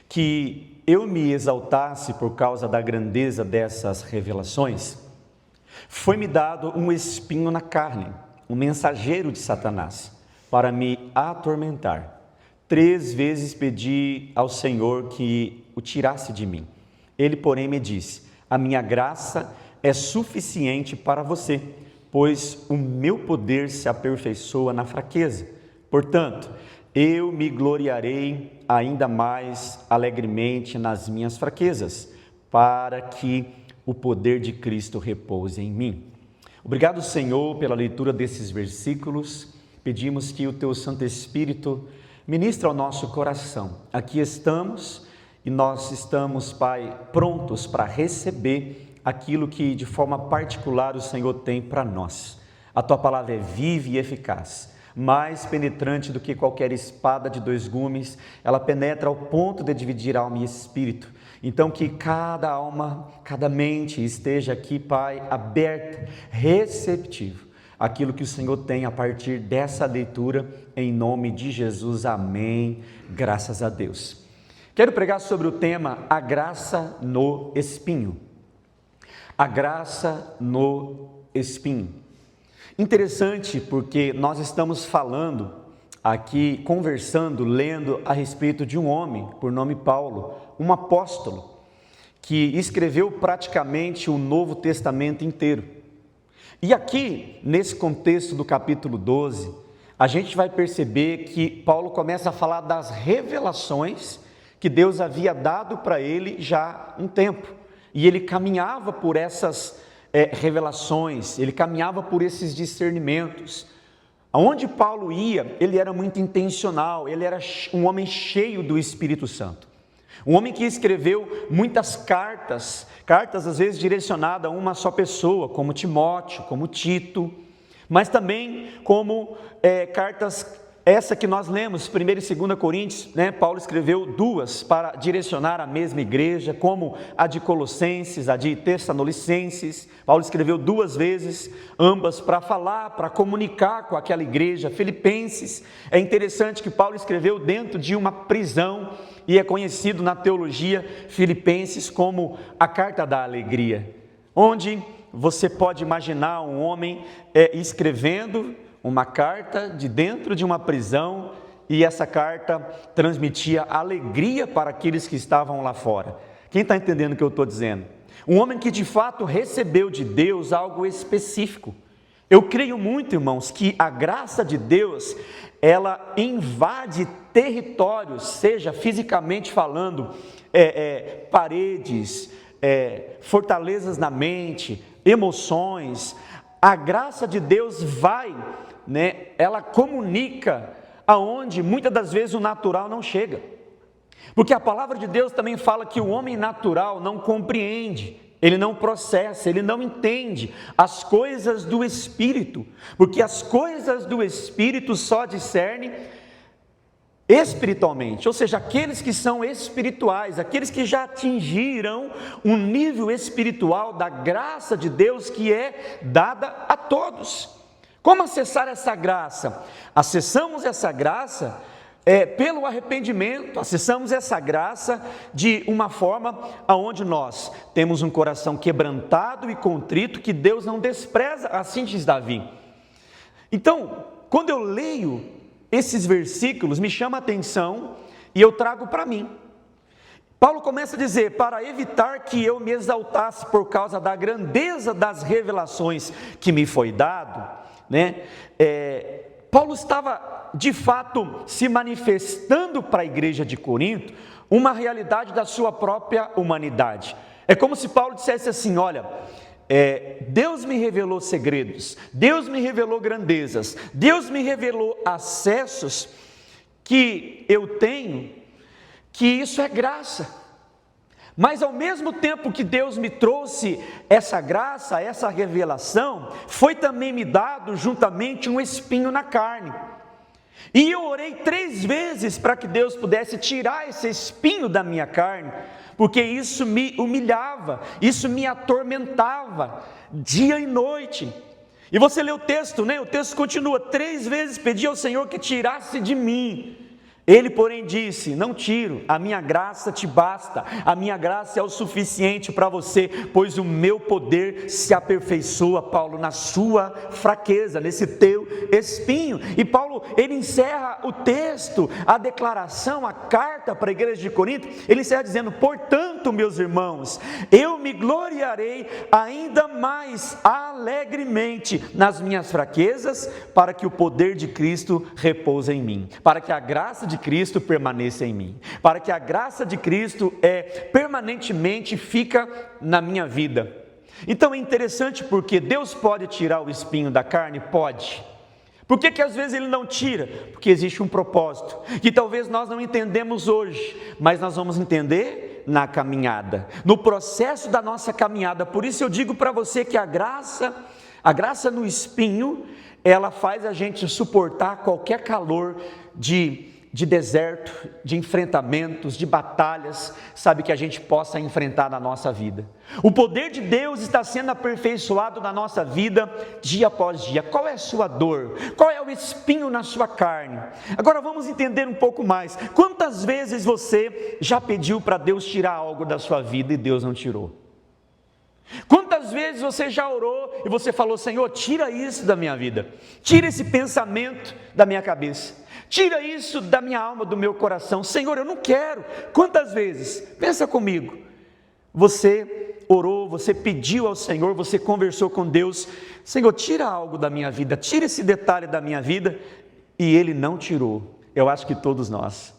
que eu me exaltasse por causa da grandeza dessas revelações, foi-me dado um espinho na carne, um mensageiro de Satanás, para me atormentar. 3 vezes pedi ao Senhor que o tirasse de mim. Ele, porém, me disse: a minha graça é suficiente para você, pois o meu poder se aperfeiçoa na fraqueza. Portanto, eu me gloriarei ainda mais alegremente nas minhas fraquezas, para que o poder de Cristo repouse em mim. Obrigado, Senhor, pela leitura desses versículos. Pedimos que o Teu Santo Espírito ministre ao nosso coração. Aqui estamos e nós estamos, Pai, prontos para receber aquilo que de forma particular o Senhor tem para nós. A Tua palavra é viva e eficaz, mais penetrante do que qualquer espada de 2 gumes, ela penetra ao ponto de dividir alma e espírito. Então que cada alma, cada mente esteja aqui, Pai, aberta, receptivo àquilo que o Senhor tem a partir dessa leitura, em nome de Jesus, amém, graças a Deus. Quero pregar sobre o tema, a graça no espinho. A graça no espinho. Interessante porque nós estamos falando aqui, conversando, lendo a respeito de um homem por nome Paulo, um apóstolo, que escreveu praticamente o Novo Testamento inteiro. E aqui, nesse contexto do capítulo 12, a gente vai perceber que Paulo começa a falar das revelações que Deus havia dado para ele já há um tempo. E ele caminhava por essas revelações, ele caminhava por esses discernimentos. Aonde Paulo ia, ele era muito intencional, ele era um homem cheio do Espírito Santo. Um homem que escreveu muitas cartas às vezes direcionadas a uma só pessoa, como Timóteo, como Tito, mas também como cartas, essa que nós lemos, 1 e 2 Coríntios, Paulo escreveu 2 para direcionar a mesma igreja, como a de Colossenses, a de Tessalonicenses. Paulo escreveu 2 vezes, ambas para falar, para comunicar com aquela igreja. Filipenses, é interessante que Paulo escreveu dentro de uma prisão, e é conhecido na teologia Filipenses como a carta da alegria, onde você pode imaginar um homem escrevendo uma carta de dentro de uma prisão, e essa carta transmitia alegria para aqueles que estavam lá fora. Quem está entendendo o que eu estou dizendo? Um homem que de fato recebeu de Deus algo específico. Eu creio muito, irmãos, que a graça de Deus, ela invade territórios, seja fisicamente falando, paredes, fortalezas na mente, emoções. A graça de Deus vai, ela comunica aonde muitas das vezes o natural não chega. Porque a palavra de Deus também fala que o homem natural não compreende, ele não processa, ele não entende as coisas do Espírito, porque as coisas do Espírito só discernem espiritualmente, ou seja, aqueles que são espirituais, aqueles que já atingiram um nível espiritual da graça de Deus que é dada a todos. Como acessar essa graça? Acessamos essa graça pelo arrependimento, acessamos essa graça de uma forma onde nós temos um coração quebrantado e contrito que Deus não despreza, assim diz Davi. Então, quando eu leio esses versículos, me chama a atenção e eu trago para mim. Paulo começa a dizer, para evitar que eu me exaltasse por causa da grandeza das revelações que me foi dado, Paulo estava de fato se manifestando para a igreja de Corinto uma realidade da sua própria humanidade. É como se Paulo dissesse assim, olha, Deus me revelou segredos, Deus me revelou grandezas, Deus me revelou acessos que eu tenho, que isso é graça. Mas ao mesmo tempo que Deus me trouxe essa graça, essa revelação, foi também me dado juntamente um espinho na carne. E eu orei 3 vezes para que Deus pudesse tirar esse espinho da minha carne, porque isso me humilhava, isso me atormentava, dia e noite. E você lê o texto, o texto continua, 3 vezes pedi ao Senhor que tirasse de mim Ele, porém, disse: não tiro, a minha graça te basta, a minha graça é o suficiente para você, pois o meu poder se aperfeiçoa, Paulo, na sua fraqueza, nesse teu espinho. E Paulo, ele encerra o texto, a declaração, a carta para a igreja de Corinto, ele encerra dizendo: portanto, meus irmãos, eu me gloriarei ainda mais alegremente nas minhas fraquezas, para que o poder de Cristo repouse em mim, para que a graça de Cristo permaneça em mim, para que a graça de Cristo permanentemente fica na minha vida. Então é interessante porque Deus pode tirar o espinho da carne? Pode. Por que às vezes Ele não tira? Porque existe um propósito, que talvez nós não entendemos hoje, mas nós vamos entender na caminhada, no processo da nossa caminhada. Por isso eu digo para você que a graça no espinho, ela faz a gente suportar qualquer calor de deserto, de enfrentamentos, de batalhas, sabe, que a gente possa enfrentar na nossa vida. O poder de Deus está sendo aperfeiçoado na nossa vida dia após dia. Qual é a sua dor? Qual é o espinho na sua carne? Agora vamos entender um pouco mais. Quantas vezes você já pediu para Deus tirar algo da sua vida e Deus não tirou? Quantas vezes você já orou e você falou: Senhor, tira isso da minha vida, tira esse pensamento da minha cabeça, tira isso da minha alma, do meu coração. Senhor, eu não quero. Quantas vezes, pensa comigo, você orou, você pediu ao Senhor, você conversou com Deus: Senhor, tira algo da minha vida, tira esse detalhe da minha vida, e Ele não tirou. Eu acho que todos nós.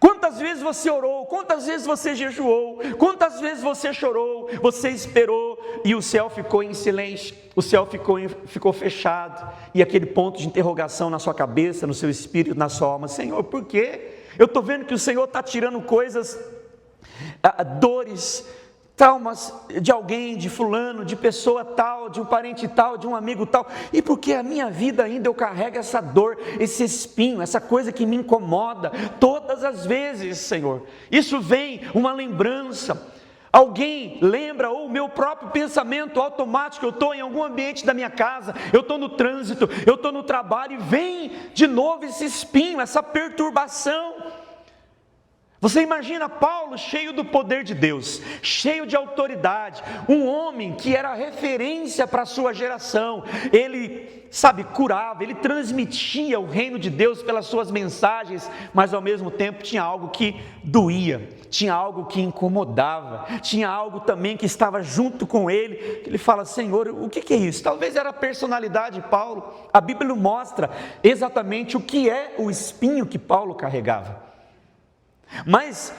Quantas vezes você orou, quantas vezes você jejuou, quantas vezes você chorou, você esperou e o céu ficou em silêncio, o céu ficou fechado, e aquele ponto de interrogação na sua cabeça, no seu espírito, na sua alma: Senhor, por quê? Eu estou vendo que o Senhor está tirando coisas, dores, traumas de alguém, de fulano, de pessoa tal, de um parente tal, de um amigo tal, e porque a minha vida ainda eu carrego essa dor, esse espinho, essa coisa que me incomoda, todas as vezes, Senhor, isso vem uma lembrança, alguém lembra, ou o meu próprio pensamento automático, eu estou em algum ambiente da minha casa, eu estou no trânsito, eu estou no trabalho, e vem de novo esse espinho, essa perturbação. Você imagina Paulo cheio do poder de Deus, cheio de autoridade, um homem que era referência para a sua geração, ele, curava, ele transmitia o reino de Deus pelas suas mensagens, mas ao mesmo tempo tinha algo que doía, tinha algo que incomodava, tinha algo também que estava junto com ele, que ele fala: Senhor, o que é isso? Talvez era a personalidade de Paulo. A Bíblia mostra exatamente o que é o espinho que Paulo carregava. Mas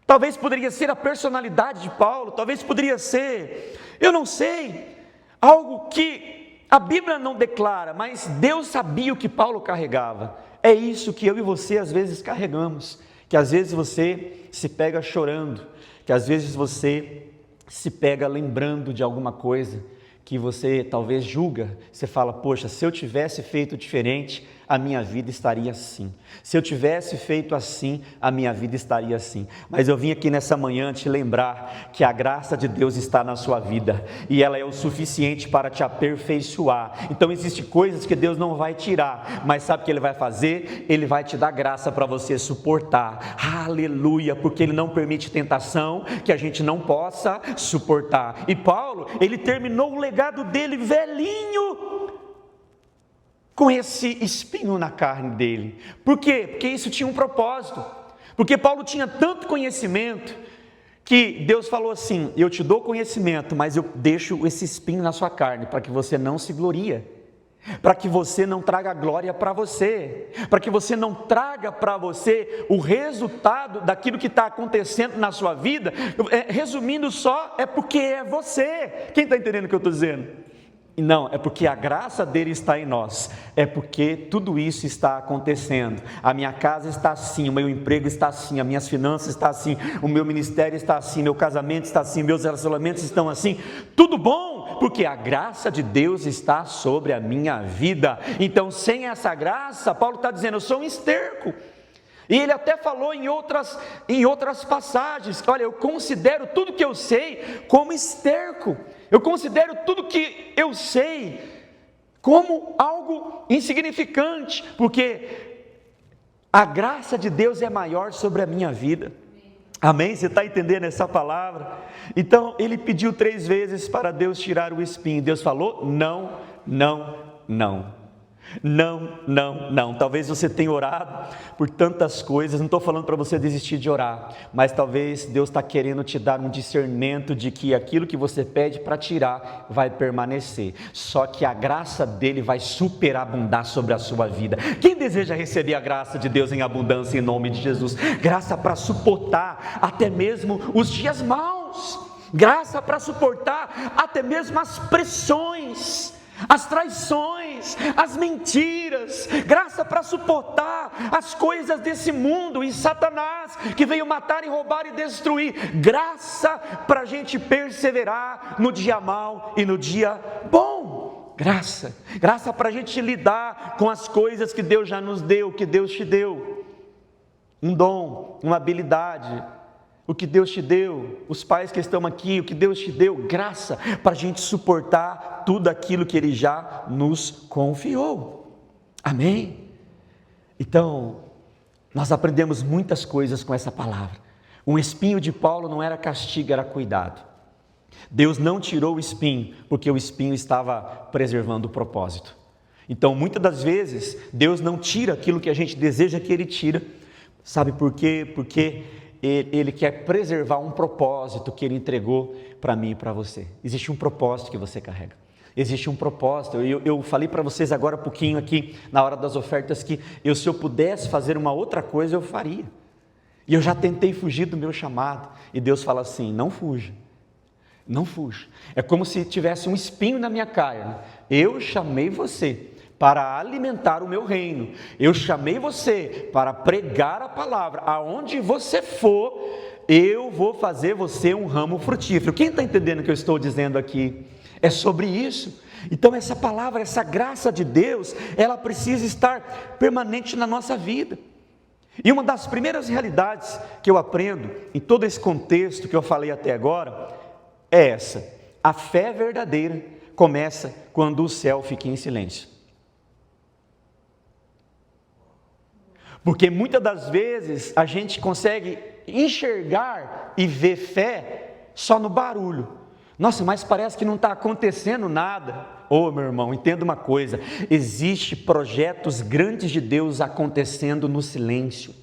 talvez poderia ser a personalidade de Paulo, talvez poderia ser, eu não sei, algo que a Bíblia não declara, mas Deus sabia o que Paulo carregava. É isso que eu e você às vezes carregamos, que às vezes você se pega chorando, que às vezes você se pega lembrando de alguma coisa que você talvez julga, você fala: poxa, se eu tivesse feito diferente, a minha vida estaria assim. Se eu tivesse feito assim, a minha vida estaria assim. Mas eu vim aqui nessa manhã te lembrar que a graça de Deus está na sua vida, e ela é o suficiente para te aperfeiçoar. Então existem coisas que Deus não vai tirar, mas sabe o que Ele vai fazer? Ele vai te dar graça para você suportar. Aleluia, porque Ele não permite tentação que a gente não possa suportar. E Paulo, ele terminou o legado dele velhinho, com esse espinho na carne dele. Por quê? Porque isso tinha um propósito. Porque Paulo tinha tanto conhecimento, que Deus falou assim: eu te dou conhecimento, mas eu deixo esse espinho na sua carne, para que você não se glorie, para que você não traga glória para você, para que você não traga para você o resultado daquilo que está acontecendo na sua vida. Resumindo só, é porque é você. Quem está entendendo o que eu estou dizendo? Não, é porque a graça dele está em nós, é porque tudo isso está acontecendo. A minha casa está assim, o meu emprego está assim, as minhas finanças estão assim, o meu ministério está assim, meu casamento está assim, meus relacionamentos estão assim, tudo bom, porque a graça de Deus está sobre a minha vida. Então, sem essa graça, Paulo está dizendo: eu sou um esterco. E ele até falou em outras passagens: olha, eu considero tudo que eu sei como esterco, eu considero tudo que eu sei como algo insignificante, porque A graça de Deus é maior sobre a minha vida. Amém? Você está entendendo essa palavra? Então, ele pediu 3 vezes para Deus tirar o espinho. Deus falou: não, não, não. Não, não, não. Talvez você tenha orado por tantas coisas. Não estou falando para você desistir de orar, mas talvez Deus está querendo te dar um discernimento de que aquilo que você pede para tirar vai permanecer. Só que a graça dele vai superabundar sobre a sua vida. Quem deseja receber a graça de Deus em abundância em nome de Jesus? Graça para suportar até mesmo os dias maus. Graça para suportar até mesmo as pressões, as traições, as mentiras, graça para suportar as coisas desse mundo e Satanás que veio matar e roubar e destruir, graça para a gente perseverar no dia mau e no dia bom, graça para a gente lidar com as coisas que Deus já nos deu, que Deus te deu, um dom, uma habilidade, o que Deus te deu, os pais que estão aqui, o que Deus te deu, graça para a gente suportar tudo aquilo que Ele já nos confiou. Amém? Então, nós aprendemos muitas coisas com essa palavra. Um espinho de Paulo não era castigo, era cuidado. Deus não tirou o espinho, porque o espinho estava preservando o propósito. Então, muitas das vezes, Deus não tira aquilo que a gente deseja que Ele tira. Sabe por quê? Porque Ele quer preservar um propósito que Ele entregou para mim e para você. Existe um propósito que você carrega. Existe um propósito. Eu falei para vocês agora há pouquinho aqui, na hora das ofertas, que se eu pudesse fazer uma outra coisa, eu faria. E eu já tentei fugir do meu chamado. E Deus fala assim: não fuja. Não fuja. É como se tivesse um espinho na minha carne. Eu chamei você para alimentar o meu reino. Eu chamei você para pregar a palavra. Aonde você for, eu vou fazer você um ramo frutífero. Quem está entendendo o que eu estou dizendo aqui? É sobre isso. Então essa palavra, essa graça de Deus, ela precisa estar permanente na nossa vida. E uma das primeiras realidades que eu aprendo em todo esse contexto que eu falei até agora é essa: a fé verdadeira começa quando o céu fica em silêncio. Porque muitas das vezes a gente consegue enxergar e ver fé só no barulho. Nossa, mas parece que não está acontecendo nada. Ô, meu irmão, entenda uma coisa: existem projetos grandes de Deus acontecendo no silêncio.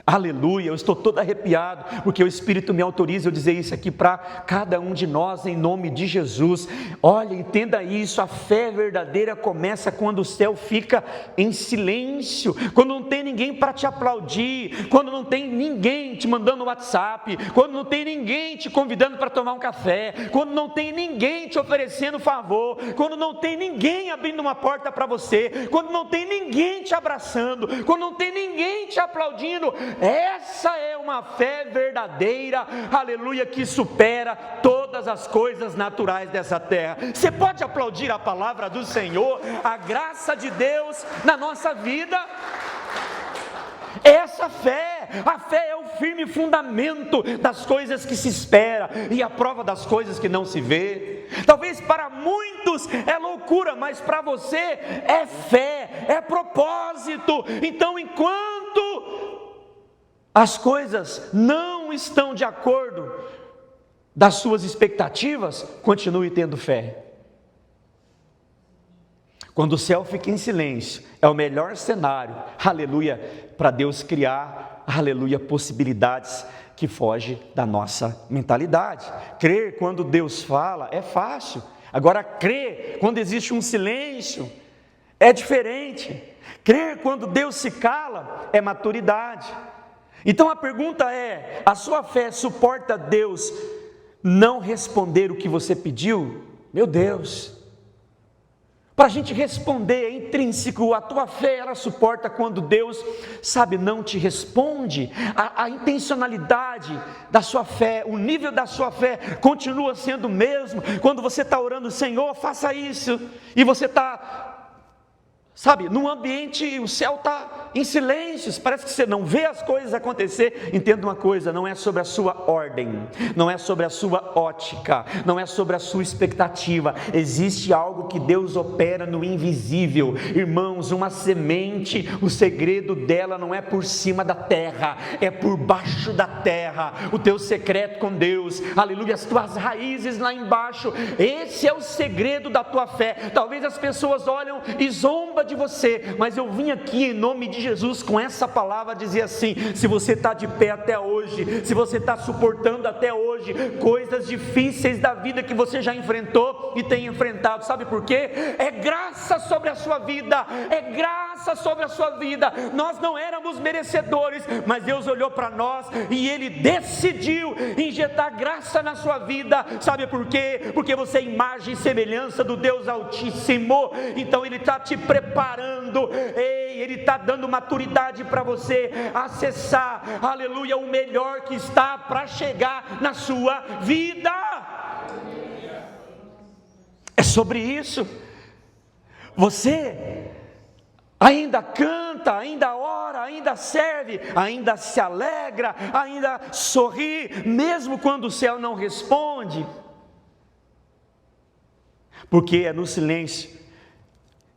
Aleluia, eu estou todo arrepiado, porque o Espírito me autoriza a dizer isso aqui para cada um de nós, em nome de Jesus. Olha, entenda isso: a fé verdadeira começa quando o céu fica em silêncio, quando não tem ninguém para te aplaudir, quando não tem ninguém te mandando WhatsApp, quando não tem ninguém te convidando para tomar um café, quando não tem ninguém te oferecendo favor, quando não tem ninguém abrindo uma porta para você, quando não tem ninguém te abraçando, quando não tem ninguém te aplaudindo. Essa é uma fé verdadeira, aleluia, que supera todas as coisas naturais dessa terra. Você pode aplaudir a palavra do Senhor, a graça de Deus na nossa vida? Essa fé, a fé é o firme fundamento das coisas que se espera e a prova das coisas que não se vê. Talvez para muitos é loucura, mas para você é fé, é propósito. Então, enquanto as coisas não estão de acordo das suas expectativas, continue tendo fé. Quando o céu fica em silêncio, é o melhor cenário, aleluia, para Deus criar, aleluia, possibilidades que fogem da nossa mentalidade. Crer quando Deus fala é fácil, agora crer quando existe um silêncio é diferente. Crer quando Deus se cala é maturidade. Então a pergunta é: a sua fé suporta Deus não responder o que você pediu? Meu Deus, para a gente responder é intrínseco. A tua fé, ela suporta quando Deus, sabe, não te responde. A intencionalidade da sua fé, o nível da sua fé continua sendo o mesmo. Quando você está orando: Senhor, faça isso, e você está, sabe, num ambiente, o céu está em silêncios, parece que você não vê as coisas acontecer. Entenda uma coisa, não é sobre a sua ordem, não é sobre a sua ótica, não é sobre a sua expectativa. Existe algo que Deus opera no invisível. Irmãos, uma semente, o segredo dela não é por cima da terra, é por baixo da terra. O teu secreto com Deus, aleluia, as tuas raízes lá embaixo, esse é o segredo da tua fé. Talvez as pessoas olham e zombam de você, mas eu vim aqui em nome de Jesus com essa palavra dizer assim: se você está de pé até hoje, se você está suportando até hoje coisas difíceis da vida que você já enfrentou e tem enfrentado, sabe por quê? É graça sobre a sua vida, é graça sobre a sua vida. Nós não éramos merecedores, mas Deus olhou para nós e Ele decidiu injetar graça na sua vida. Sabe por quê? Porque você é imagem e semelhança do Deus Altíssimo. Então Ele está te preparando, Ele está dando maturidade para você acessar, aleluia, o melhor que está para chegar na sua vida. É sobre isso. Você ainda canta, ainda ora, ainda serve, ainda se alegra, ainda sorri, mesmo quando o céu não responde. Porque é no silêncio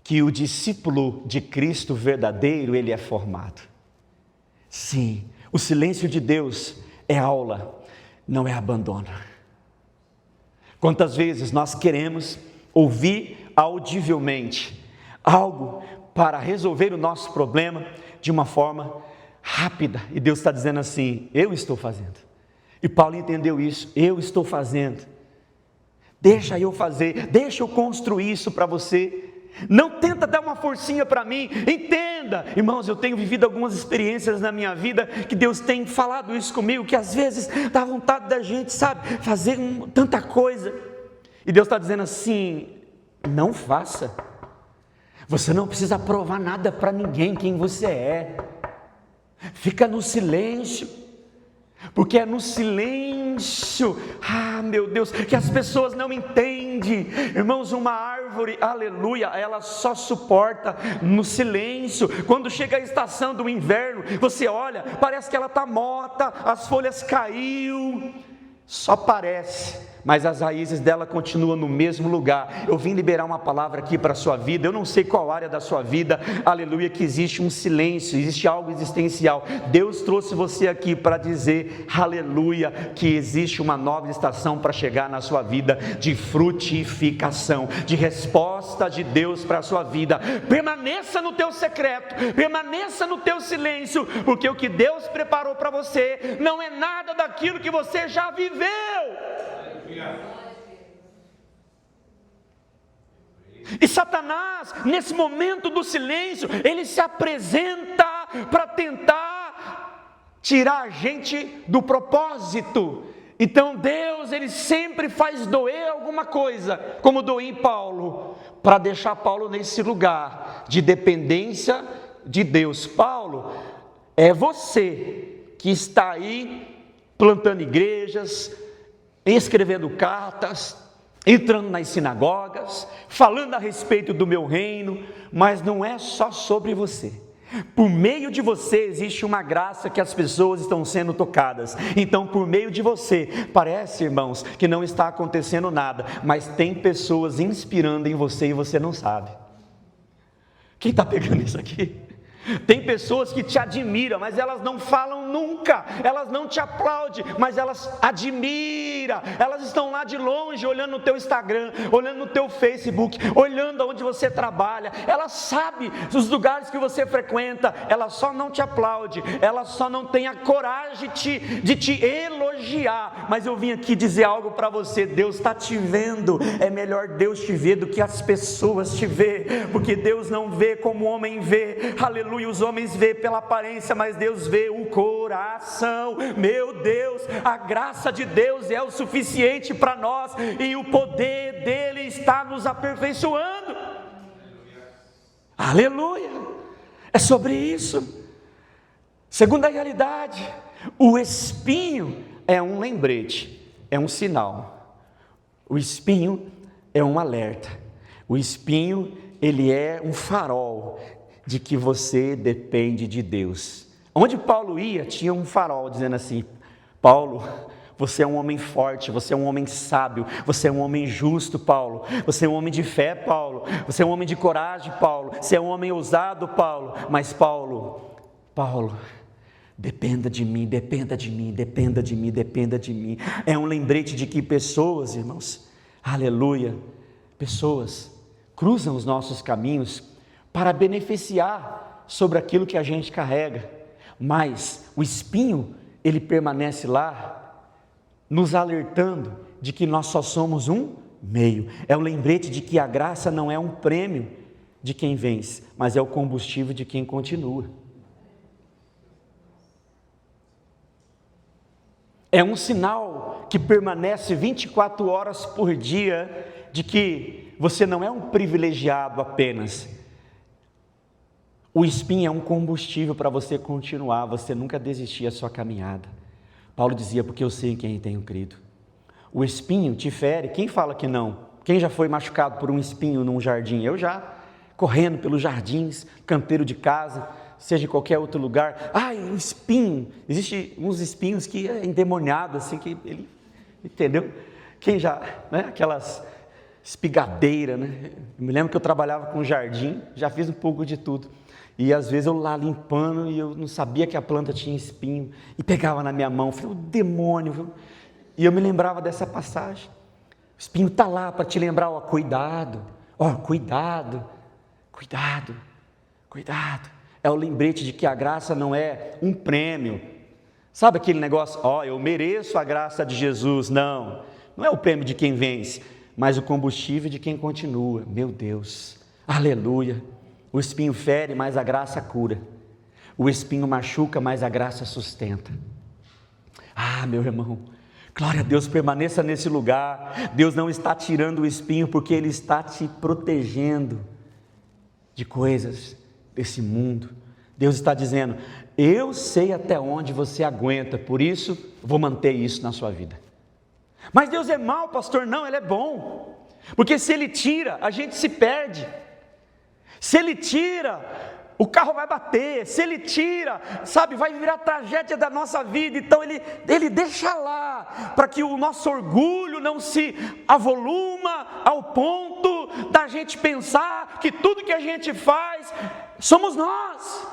que o discípulo de Cristo verdadeiro, ele é formado. Sim, o silêncio de Deus é aula, não é abandono. Quantas vezes nós queremos ouvir audivelmente algo para resolver o nosso problema de uma forma rápida, e Deus está dizendo assim: eu estou fazendo. E Paulo entendeu isso: eu estou fazendo. Deixa eu fazer, deixa eu construir isso para você. Não tenta dar uma forcinha para mim. Entenda, irmãos, eu tenho vivido algumas experiências na minha vida que Deus tem falado isso comigo, que às vezes dá vontade da gente, sabe, fazer tanta coisa, e Deus está dizendo assim: não faça. Você não precisa provar nada para ninguém quem você é. Fica no silêncio, porque é no silêncio, meu Deus, que as pessoas não entendem. Irmãos, uma árvore, aleluia, ela só suporta no silêncio. Quando chega a estação do inverno, você olha, parece que ela está morta, as folhas caiu, só parece, mas as raízes dela continuam no mesmo lugar. Eu vim liberar uma palavra aqui para a sua vida. Eu não sei qual área da sua vida, aleluia, que existe um silêncio, existe algo existencial. Deus trouxe você aqui para dizer, aleluia, que existe uma nova estação para chegar na sua vida, de frutificação, de resposta de Deus para a sua vida. Permaneça no teu secreto, permaneça no teu silêncio, porque o que Deus preparou para você não é nada daquilo que você já viveu. E Satanás, nesse momento do silêncio, ele se apresenta para tentar tirar a gente do propósito. Então Deus, ele sempre faz doer alguma coisa, como doeu em Paulo, para deixar Paulo nesse lugar de dependência de Deus. Paulo, é você que está aí plantando igrejas, escrevendo cartas, entrando nas sinagogas, falando a respeito do meu reino, mas não é só sobre você. Por meio de você existe uma graça que as pessoas estão sendo tocadas. Então, por meio de você, parece, irmãos, que não está acontecendo nada, mas tem pessoas inspirando em você e você não sabe. Quem está pegando isso aqui? Tem pessoas que te admiram, mas elas não falam nunca, elas não te aplaudem, mas elas admiram, elas estão lá de longe, olhando no teu Instagram, olhando no teu Facebook, olhando onde você trabalha, elas sabem os lugares que você frequenta, elas só não te aplaudem, elas só não têm a coragem de te elogiar. Mas eu vim aqui dizer algo para você: Deus está te vendo. É melhor Deus te ver do que as pessoas te ver, porque Deus não vê como o homem vê, aleluia. Os homens vê pela aparência, mas Deus vê o coração. Meu Deus, a graça de Deus é o suficiente para nós, e o poder dele está nos aperfeiçoando. Aleluia, é sobre isso. Segunda realidade, o espinho é um lembrete, é um sinal. O espinho é um alerta. O espinho, ele é um farol. de que você depende de Deus. Onde Paulo ia, tinha um farol dizendo assim: Paulo, você é um homem forte, você é um homem sábio, você é um homem justo, Paulo. Você é um homem de fé, Paulo. Você é um homem de coragem, Paulo. Você é um homem ousado, Paulo. Mas Paulo, dependa de mim, dependa de mim, dependa de mim, dependa de mim. É um lembrete de que pessoas, irmãos, aleluia, pessoas cruzam os nossos caminhos para beneficiar sobre aquilo que a gente carrega. Mas o espinho, ele permanece lá, nos alertando de que nós só somos um meio. É o lembrete de que a graça não é um prêmio de quem vence, mas é o combustível de quem continua. É um sinal que permanece 24 horas por dia de que você não é um privilegiado apenas. O espinho é um combustível para você continuar, você nunca desistir a sua caminhada. Paulo dizia, porque eu sei em quem tenho crido. O espinho te fere, quem fala que não? Quem já foi machucado por um espinho num jardim? Eu já, correndo pelos jardins, canteiro de casa, seja em qualquer outro lugar. Um espinho, existe uns espinhos que é endemoniado, assim, que ele, entendeu? Quem já, né, aquelas espigadeiras, né? Eu me lembro que eu trabalhava com jardim, já fiz um pouco de tudo. E às vezes eu lá limpando e eu não sabia que a planta tinha espinho. E pegava na minha mão, falei, o demônio, viu? E eu me lembrava dessa passagem. O espinho está lá para te lembrar, cuidado, cuidado, cuidado, cuidado. É o lembrete de que a graça não é um prêmio. Sabe aquele negócio, eu mereço a graça de Jesus. Não é o prêmio de quem vence, mas o combustível de quem continua. Meu Deus, aleluia. O espinho fere, mas a graça cura. O espinho machuca, mas a graça sustenta. Meu irmão, glória a Deus, permaneça nesse lugar. Deus não está tirando o espinho, porque Ele está te protegendo de coisas desse mundo. Deus está dizendo, eu sei até onde você aguenta, por isso vou manter isso na sua vida. Mas Deus é mau, pastor? Não, Ele é bom. Porque se Ele tira, a gente se perde. Se Ele tira, o carro vai bater. Se Ele tira, vai virar tragédia da nossa vida. Então Ele deixa lá, para que o nosso orgulho não se avoluma ao ponto da gente pensar que tudo que a gente faz, somos nós.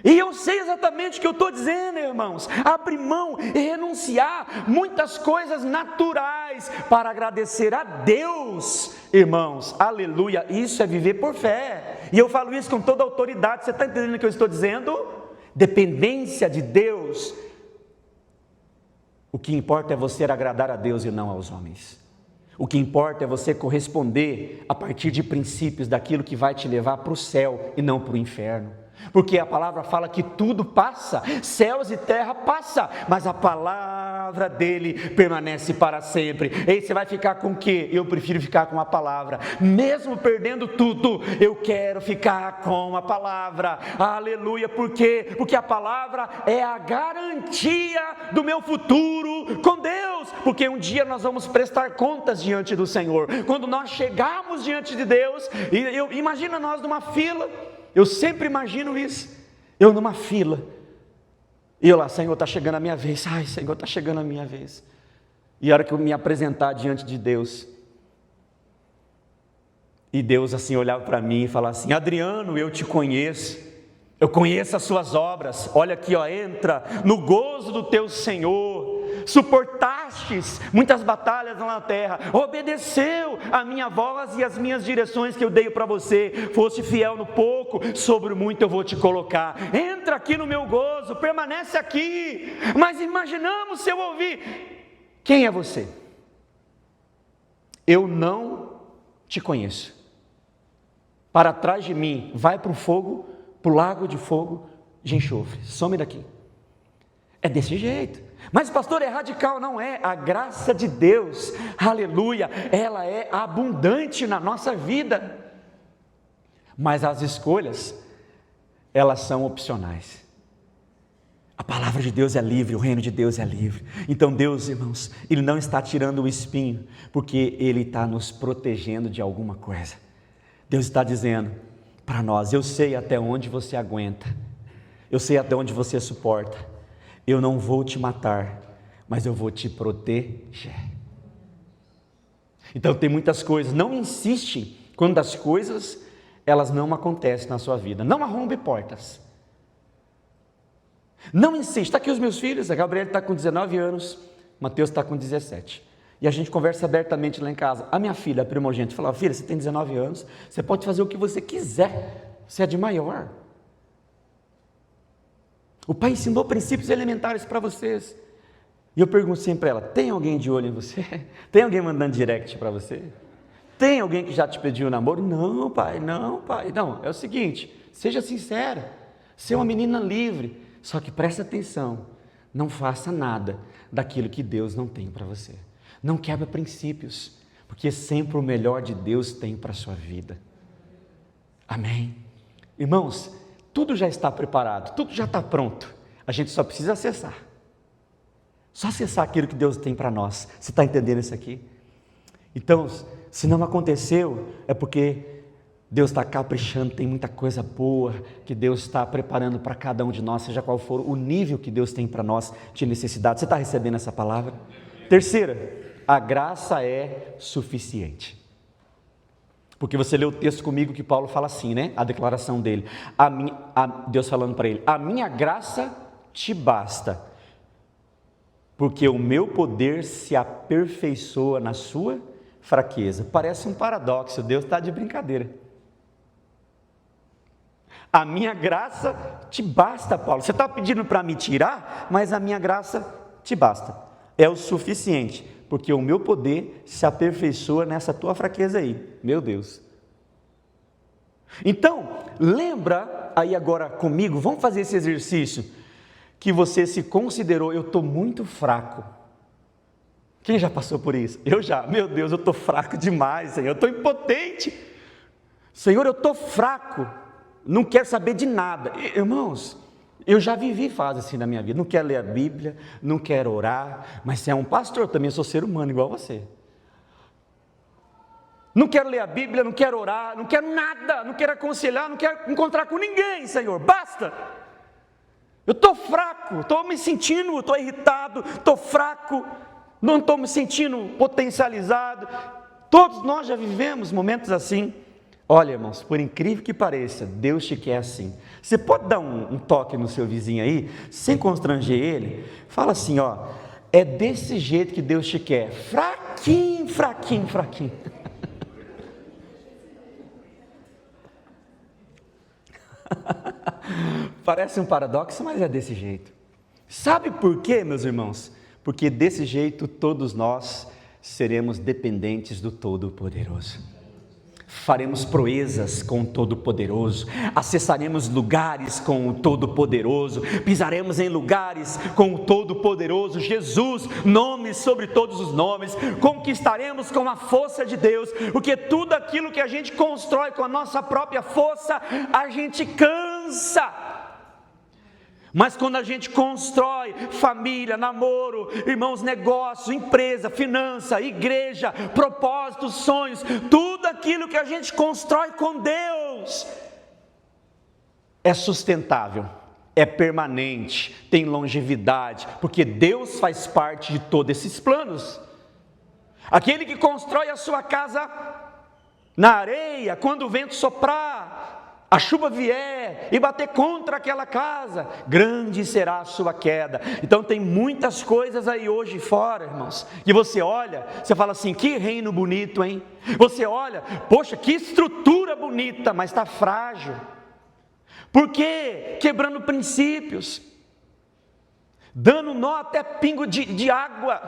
E eu sei exatamente o que eu estou dizendo, irmãos. Abrir mão e renunciar muitas coisas naturais para agradecer a Deus, irmãos, aleluia. Isso é viver por fé. E eu falo isso com toda a autoridade. Você está entendendo o que eu estou dizendo? Dependência de Deus. O que importa é você agradar a Deus e não aos homens. O que importa é você corresponder a partir de princípios daquilo que vai te levar para o céu e não para o inferno. Porque a palavra fala que tudo passa, céus e terra passa, mas a palavra dele permanece para sempre. E você vai ficar com o quê? Eu prefiro ficar com a palavra. Mesmo perdendo tudo, eu quero ficar com a palavra. Aleluia. Por quê? Porque a palavra é a garantia do meu futuro com Deus. Porque um dia nós vamos prestar contas diante do Senhor. Quando nós chegarmos diante de Deus, imagina nós numa fila. Eu sempre imagino isso, eu numa fila, e eu lá, Senhor, está chegando a minha vez, Senhor, está chegando a minha vez, e a hora que eu me apresentar diante de Deus, e Deus assim olhava para mim e falava assim, Adriano, eu te conheço, eu conheço as suas obras, olha aqui, entra no gozo do teu Senhor, suportastes muitas batalhas na terra, obedeceu a minha voz e as minhas direções que eu dei para você, foste fiel no pouco, sobre o muito eu vou te colocar, entra aqui no meu gozo, permanece aqui. Mas imaginamos se eu ouvir, quem é você? Eu não te conheço, para trás de mim, vai para o fogo, para o lago de fogo de enxofre, some daqui. É desse jeito. Mas pastor, é radical? Não é. A graça de Deus, aleluia, ela é abundante na nossa vida. Mas as escolhas, elas são opcionais. A palavra de Deus é livre, o reino de Deus é livre. Então Deus, irmãos, Ele não está tirando o espinho, porque Ele está nos protegendo de alguma coisa. Deus está dizendo, para nós. Eu sei até onde você aguenta, eu sei até onde você suporta. Eu não vou te matar, mas eu vou te proteger. Então tem muitas coisas, não insiste quando as coisas elas não acontecem na sua vida. Não arrombe portas. Não insiste. Está aqui os meus filhos, a Gabriela está com 19 anos, Mateus está com 17. E a gente conversa abertamente lá em casa. A minha filha, a primogênita, fala: filha, você tem 19 anos, você pode fazer o que você quiser, você é de maior. O pai ensinou princípios elementares para vocês. E eu pergunto sempre para ela: tem alguém de olho em você? Tem alguém mandando direct para você? Tem alguém que já te pediu namoro? Não, pai, não, pai. Não, é o seguinte, seja sincera, você é uma menina livre, só que presta atenção, não faça nada daquilo que Deus não tem para você. Não quebra princípios, porque sempre o melhor de Deus tem para a sua vida. Amém? Irmãos, tudo já está preparado, tudo já está pronto, a gente só precisa acessar. Só acessar aquilo que Deus tem para nós. Você está entendendo isso aqui? Então, se não aconteceu, é porque Deus está caprichando, tem muita coisa boa que Deus está preparando para cada um de nós, seja qual for o nível que Deus tem para nós de necessidade. Você está recebendo essa palavra? Terceira, a graça é suficiente. Porque você leu o texto comigo que Paulo fala assim, né? A declaração dele. Deus falando para ele: a minha graça te basta, porque o meu poder se aperfeiçoa na sua fraqueza. Parece um paradoxo, Deus está de brincadeira. A minha graça te basta, Paulo. Você está pedindo para me tirar, mas a minha graça te basta. É o suficiente, porque o meu poder se aperfeiçoa nessa tua fraqueza aí. Meu Deus. Então, lembra aí agora comigo, vamos fazer esse exercício, que você se considerou: eu estou muito fraco. Quem já passou por isso? Eu já. Meu Deus, eu estou fraco demais, Senhor, eu estou impotente. Senhor, eu estou fraco, não quero saber de nada. Irmãos, eu já vivi fase assim na minha vida, não quero ler a Bíblia, não quero orar, mas você é um pastor, eu também sou ser humano igual você. Não quero ler a Bíblia, não quero orar, não quero nada, não quero aconselhar, não quero encontrar com ninguém, Senhor, basta. Eu estou fraco, estou me sentindo, estou irritado, estou fraco, não estou me sentindo potencializado. Todos nós já vivemos momentos assim. Olha, irmãos, por incrível que pareça, Deus te quer assim. Você pode dar um toque no seu vizinho aí, sem constranger ele? Fala assim, ó: é desse jeito que Deus te quer, fraquinho, fraquinho, fraquinho. Parece um paradoxo, mas é desse jeito. Sabe por quê, meus irmãos? Porque desse jeito todos nós seremos dependentes do Todo-Poderoso. Faremos proezas com o Todo-Poderoso, acessaremos lugares com o Todo-Poderoso, pisaremos em lugares com o Todo-Poderoso, Jesus, nome sobre todos os nomes, conquistaremos com a força de Deus, porque tudo aquilo que a gente constrói com a nossa própria força, a gente cansa. Mas quando a gente constrói família, namoro, irmãos, negócio, empresa, finança, igreja, propósitos, sonhos, tudo aquilo que a gente constrói com Deus é sustentável, é permanente, tem longevidade, porque Deus faz parte de todos esses planos. Aquele que constrói a sua casa na areia, quando o vento soprar, a chuva vier e bater contra aquela casa, grande será a sua queda. Então tem muitas coisas aí hoje fora, irmãos, que você olha, você fala assim: que reino bonito, hein? Você olha, poxa, que estrutura bonita, mas está frágil. Por quê? Quebrando princípios, dando nó até pingo de água,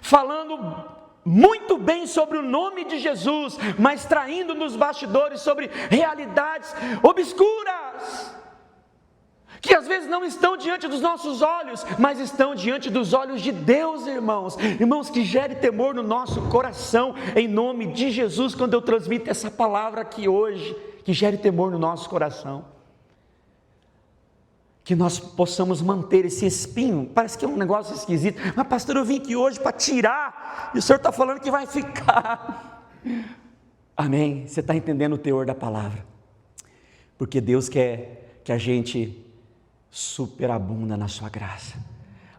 falando muito bem sobre o nome de Jesus, mas traindo nos bastidores sobre realidades obscuras, que às vezes não estão diante dos nossos olhos, mas estão diante dos olhos de Deus, irmãos. Irmãos, que gere temor no nosso coração, em nome de Jesus, quando eu transmito essa palavra aqui hoje, que gere temor no nosso coração. Que nós possamos manter esse espinho. Parece que é um negócio esquisito, mas pastor, eu vim aqui hoje para tirar, e o Senhor está falando que vai ficar. Amém? Você está entendendo o teor da palavra? Porque Deus quer que a gente superabunda na sua graça.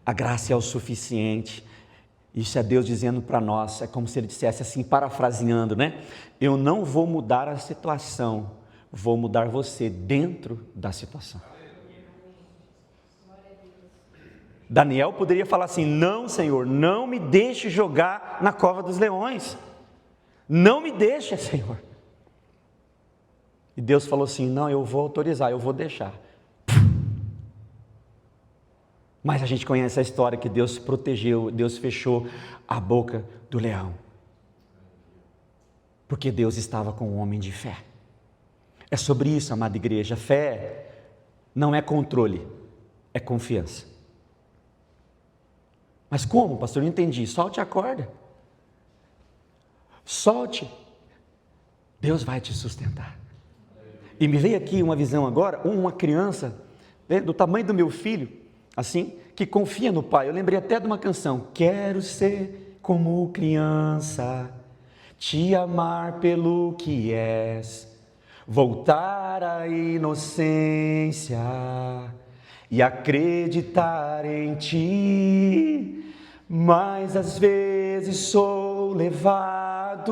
A graça é o suficiente. Isso é Deus dizendo para nós, é como se Ele dissesse assim, parafraseando, né? Eu não vou mudar a situação, vou mudar você dentro da situação. Daniel poderia falar assim, não, Senhor, não me deixe jogar na cova dos leões. Não me deixe, Senhor. E Deus falou assim, não, eu vou autorizar, eu vou deixar. Mas a gente conhece a história que Deus protegeu, Deus fechou a boca do leão. Porque Deus estava com um homem de fé. É sobre isso, amada igreja. Fé não é controle, é confiança. Mas como, pastor? Não entendi. Solte a corda. Solte. Deus vai te sustentar. E me veio aqui uma visão agora, uma criança, do tamanho do meu filho, assim, que confia no pai. Eu lembrei até de uma canção. Quero ser como criança, te amar pelo que és, voltar à inocência e acreditar em ti. Mas às vezes sou levado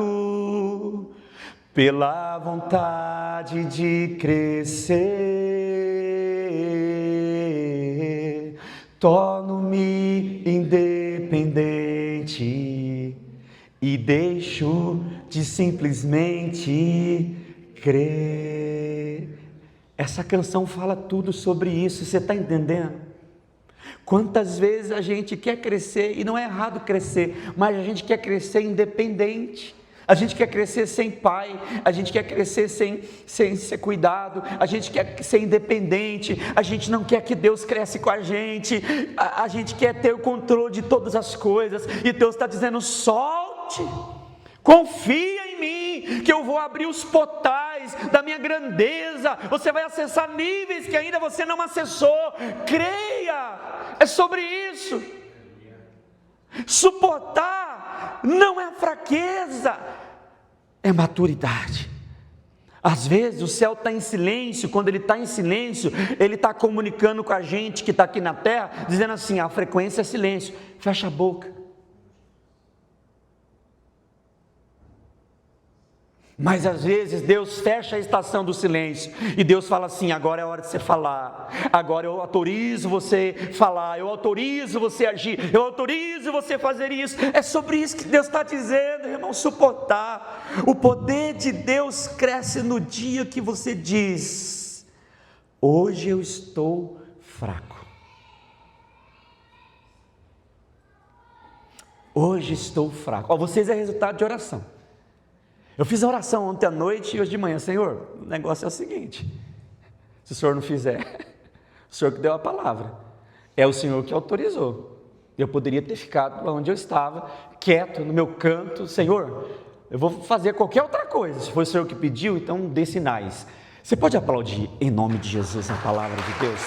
pela vontade de crescer, torno-me independente e deixo de simplesmente crer. Essa canção fala tudo sobre isso, você está entendendo? Quantas vezes a gente quer crescer, e não é errado crescer, mas a gente quer crescer independente, a gente quer crescer sem pai, a gente quer crescer sem ser cuidado, a gente quer ser independente, a gente não quer que Deus cresça com a gente quer ter o controle de todas as coisas, e Deus está dizendo, solte, confia em mim, que eu vou abrir os portais da minha grandeza, você vai acessar níveis que ainda você não acessou, creia, é sobre isso. Suportar não é fraqueza, é maturidade. Às vezes o céu está em silêncio, quando ele está em silêncio, ele está comunicando com a gente que está aqui na terra, dizendo assim, a frequência é silêncio, fecha a boca. Mas às vezes Deus fecha a estação do silêncio e Deus fala assim, agora é a hora de você falar, agora eu autorizo você falar, eu autorizo você agir, eu autorizo você fazer isso. É sobre isso que Deus está dizendo, irmão, suportar. O poder de Deus cresce no dia que você diz, hoje eu estou fraco, hoje estou fraco. Vocês é resultado de oração. Eu fiz a oração ontem à noite e hoje de manhã, Senhor, o negócio é o seguinte, se o Senhor não fizer, o Senhor que deu a palavra, é o Senhor que autorizou, eu poderia ter ficado onde eu estava, quieto, no meu canto, Senhor, eu vou fazer qualquer outra coisa, se foi o Senhor que pediu, então dê sinais. Você pode aplaudir em nome de Jesus a palavra de Deus?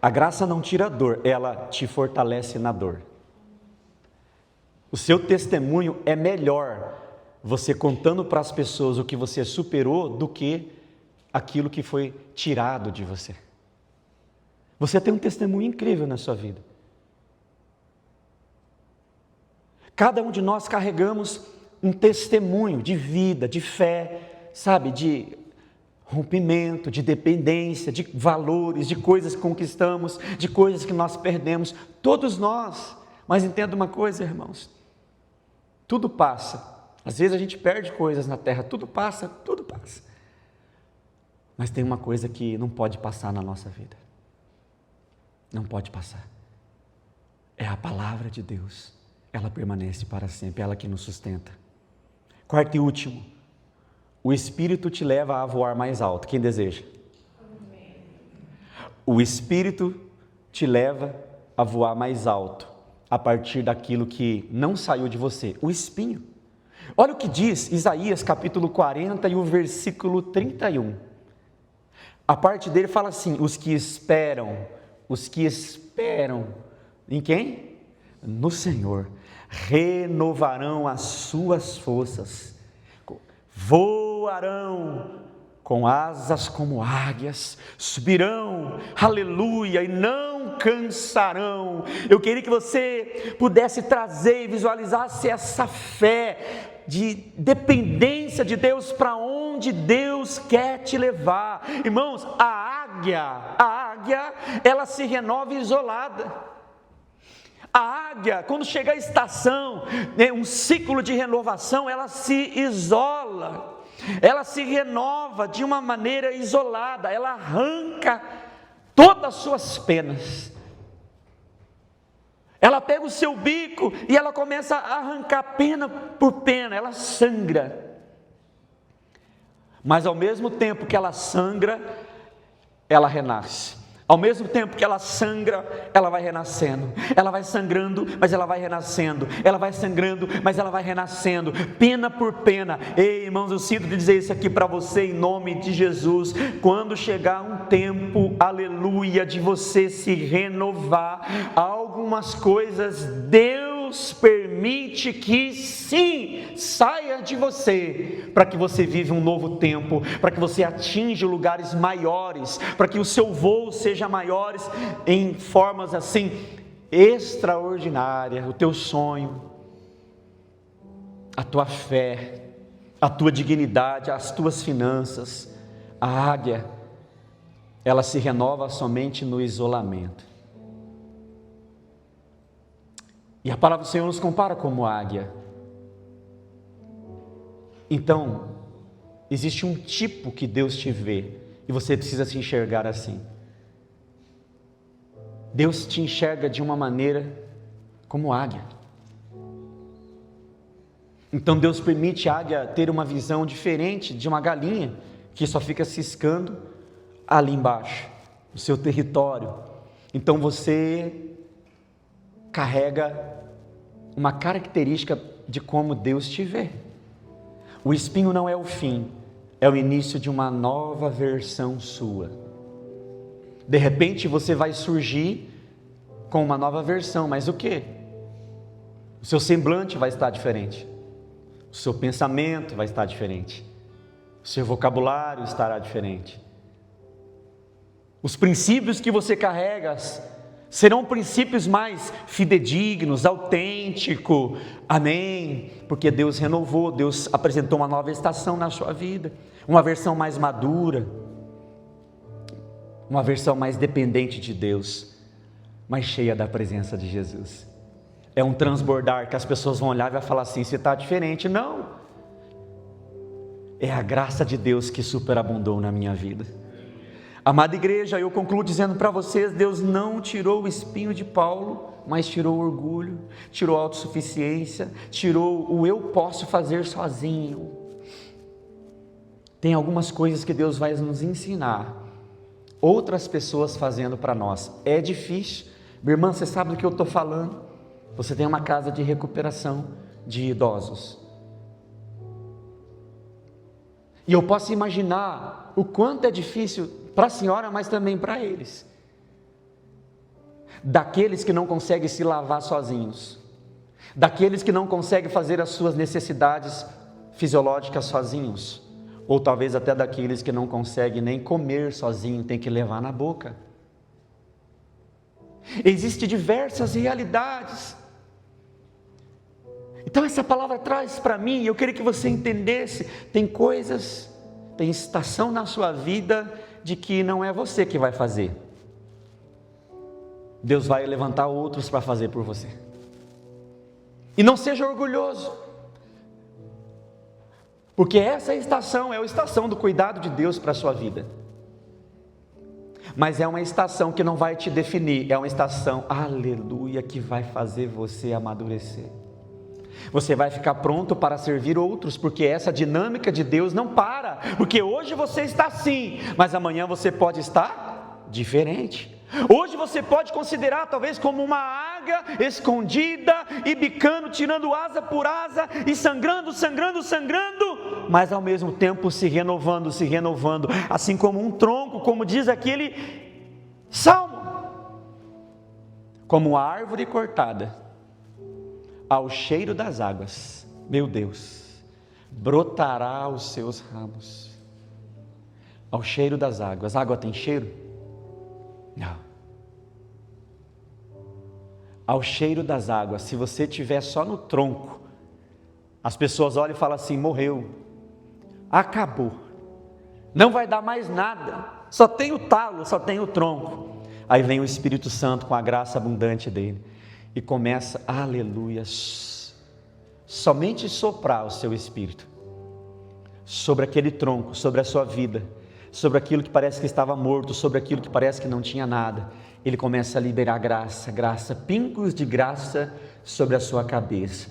A graça não tira a dor, ela te fortalece na dor. O seu testemunho é melhor você contando para as pessoas o que você superou do que aquilo que foi tirado de você. Você tem um testemunho incrível na sua vida. Cada um de nós carregamos um testemunho de vida, de fé, sabe, de rompimento, de dependência, de valores, de coisas que conquistamos, de coisas que nós perdemos, todos nós. Mas entenda uma coisa, irmãos, tudo passa, às vezes a gente perde coisas na terra, tudo passa, mas tem uma coisa que não pode passar na nossa vida, não pode passar, é a palavra de Deus, ela permanece para sempre, ela que nos sustenta. Quarto e último, o Espírito te leva a voar mais alto. Quem deseja? Amém. O Espírito te leva a voar mais alto, a partir daquilo que não saiu de você, o espinho. Olha o que diz Isaías capítulo 40 e o versículo 31. A parte dele fala assim, os que esperam em quem? no Senhor, renovarão as suas forças, voarão com asas como águias, subirão, aleluia, e não cansarão. Eu queria que você pudesse trazer e visualizasse essa fé de dependência de Deus, para onde Deus quer te levar. Irmãos, a águia, ela se renova isolada. A águia, quando chega a estação, um ciclo de renovação, ela se isola. Ela se renova de uma maneira isolada, ela arranca todas as suas penas. Ela pega o seu bico e ela começa a arrancar pena por pena, ela sangra. Mas ao mesmo tempo que ela sangra, ela renasce. Ao mesmo tempo que ela sangra, ela vai renascendo. Ela vai sangrando, mas ela vai renascendo. Ela vai sangrando, mas ela vai renascendo. Pena por pena. Ei, irmãos, eu sinto de dizer isso aqui para você em nome de Jesus. Quando chegar um tempo, aleluia, de você se renovar, algumas coisas Deus permite que sim, saia de você, para que você viva um novo tempo, para que você atinja lugares maiores, para que o seu voo seja maiores em formas assim extraordinárias. O teu sonho, a tua fé, a tua dignidade, as tuas finanças. A águia, ela se renova somente no isolamento. E a palavra do Senhor nos compara como águia. Então, existe um tipo que Deus te vê, e você precisa se enxergar assim. Deus te enxerga de uma maneira como águia. Então Deus permite a águia ter uma visão diferente de uma galinha, que só fica ciscando ali embaixo, no seu território. Então você carrega uma característica de como Deus te vê. O espinho não é o fim, é o início de uma nova versão sua. De repente você vai surgir com uma nova versão, mas o quê? O seu semblante vai estar diferente, o seu pensamento vai estar diferente, o seu vocabulário estará diferente. Os princípios que você carrega serão princípios mais fidedignos, autênticos, amém? Porque Deus renovou, Deus apresentou uma nova estação na sua vida, uma versão mais madura, uma versão mais dependente de Deus, mais cheia da presença de Jesus. É um transbordar que as pessoas vão olhar e vai falar assim: você está diferente. Não, é a graça de Deus que superabundou na minha vida. Amada igreja, eu concluo dizendo para vocês: Deus não tirou o espinho de Paulo, mas tirou o orgulho, tirou a autossuficiência, tirou o eu posso fazer sozinho. Tem algumas coisas que Deus vai nos ensinar, outras pessoas fazendo para nós. É difícil, minha irmã, você sabe do que eu estou falando? Você tem uma casa de recuperação de idosos, e eu posso imaginar o quanto é difícil para a senhora, mas também para eles, daqueles que não conseguem se lavar sozinhos, daqueles que não conseguem fazer as suas necessidades fisiológicas sozinhos, ou talvez até daqueles que não conseguem nem comer sozinho, tem que levar na boca. Existem diversas realidades. Então essa palavra traz para mim, eu queria que você entendesse, tem coisas, tem estação na sua vida de que não é você que vai fazer. Deus vai levantar outros para fazer por você. E não seja orgulhoso, porque essa estação é a estação do cuidado de Deus para a sua vida. Mas é uma estação que não vai te definir, é uma estação, aleluia, que vai fazer você amadurecer. Você vai ficar pronto para servir outros, porque essa dinâmica de Deus não para, porque hoje você está assim, mas amanhã você pode estar diferente. Hoje você pode considerar talvez como uma águia escondida e bicando, tirando asa por asa e sangrando, mas ao mesmo tempo se renovando, assim como um tronco, como diz aquele salmo, como uma árvore cortada ao cheiro das águas, meu Deus, brotará os seus ramos. Ao cheiro das águas. A água tem cheiro? Não. Ao cheiro das águas, se você estiver só no tronco, as pessoas olham e falam assim: morreu, acabou, não vai dar mais nada, só tem o talo, só tem o tronco. Aí vem o Espírito Santo com a graça abundante dele e começa, aleluia, somente soprar o seu Espírito sobre aquele tronco, sobre a sua vida, sobre aquilo que parece que estava morto, sobre aquilo que parece que não tinha nada. Ele começa a liberar graça, graça, pingos de graça sobre a sua cabeça,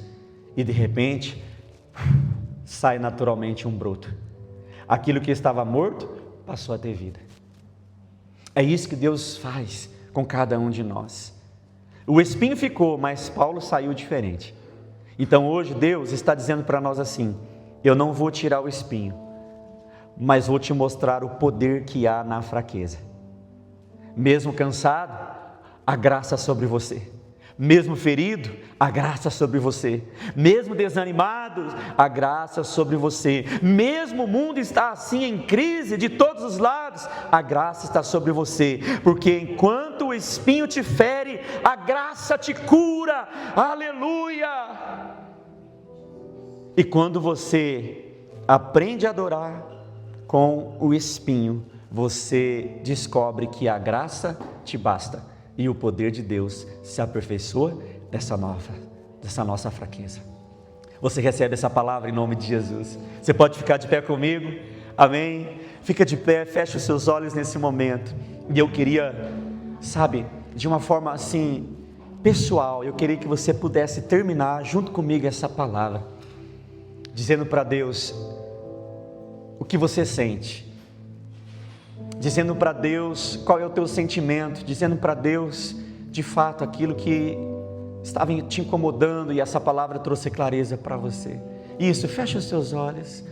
e de repente sai naturalmente um broto. Aquilo que estava morto passou a ter vida. É isso que Deus faz com cada um de nós. O espinho ficou, mas Paulo saiu diferente. Então hoje Deus está dizendo para nós assim: eu não vou tirar o espinho, mas vou te mostrar o poder que há na fraqueza. Mesmo cansado, a graça sobre você. Mesmo ferido, a graça sobre você. Mesmo desanimado, a graça sobre você. Mesmo o mundo está assim em crise de todos os lados, a graça está sobre você. Porque enquanto o espinho te fere, a graça te cura. Aleluia! E quando você aprende a adorar com o espinho, você descobre que a graça te basta e o poder de Deus se aperfeiçoa dessa nossa fraqueza. Você recebe essa palavra em nome de Jesus. Você pode ficar de pé comigo? Amém? Fica de pé, fecha os seus olhos nesse momento. E eu queria, de uma forma assim pessoal, eu queria que você pudesse terminar junto comigo essa palavra, dizendo para Deus o que você sente, dizendo para Deus qual é o teu sentimento, dizendo para Deus de fato aquilo que estava te incomodando, e essa palavra trouxe clareza para você. Isso, fecha os seus olhos.